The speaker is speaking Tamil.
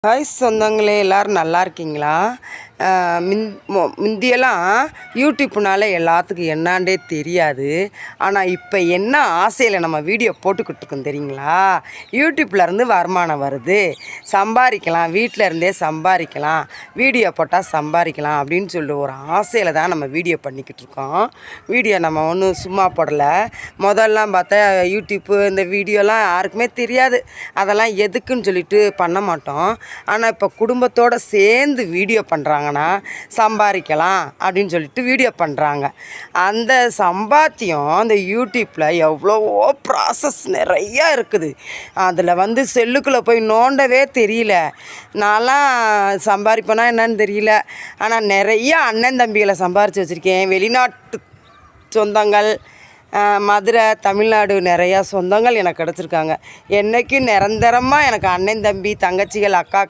ஹாய் சொந்தங்களே, எல்லோரும் நல்லா இருக்கீங்களா? முந்தியெல்லாம் யூடியூப்னால எல்லாத்துக்கும் என்னாண்டே தெரியாது. ஆனால் இப்போ என்ன ஆசையில் நம்ம வீடியோ போட்டுக்கிட்டு இருக்கோம் தெரியுங்களா? யூடியூப்லேருந்து வருமானம் வருது, சம்பாதிக்கலாம், வீட்டில் இருந்தே சம்பாதிக்கலாம், வீடியோ போட்டால் சம்பாதிக்கலாம் அப்படின்னு சொல்லி ஒரு ஆசையில் தான் நம்ம வீடியோ பண்ணிக்கிட்டு இருக்கோம். வீடியோ நம்ம ஒன்றும் சும்மா போடலை. முதல்லாம் பார்த்தா யூடியூப்பு இந்த வீடியோலாம் யாருக்குமே தெரியாது. அதெல்லாம் எதுக்குன்னு சொல்லிட்டு பண்ண மாட்டோம். ஆனால் இப்போ குடும்பத்தோடு சேர்ந்து வீடியோ பண்ணுறாங்கன்னா சம்பாதிக்கலாம் அப்படின்னு சொல்லிட்டு வீடியோ பண்ணுறாங்க. அந்த சம்பாத்தியம் அந்த யூடியூப்பில் எவ்வளவோ ப்ராசஸ் நிறையா இருக்குது. அதில் செல்லுக்குள்ளே போய் நோண்டவே தெரியல. நான்லாம் சம்பாதிப்பேனா என்னன்னு தெரியல. ஆனால் நிறைய அண்ணன் தம்பிகளை சம்பாரித்து வச்சுருக்கேன். வெளிநாட்டு சொந்தங்கள், மதுரை, தமிழ்நாடு நிறையா சொந்தங்கள் எனக்கு கிடச்சிருக்காங்க. என்றைக்கும் நிரந்தரமாக எனக்கு அண்ணன் தம்பி தங்கச்சிகள் அக்கா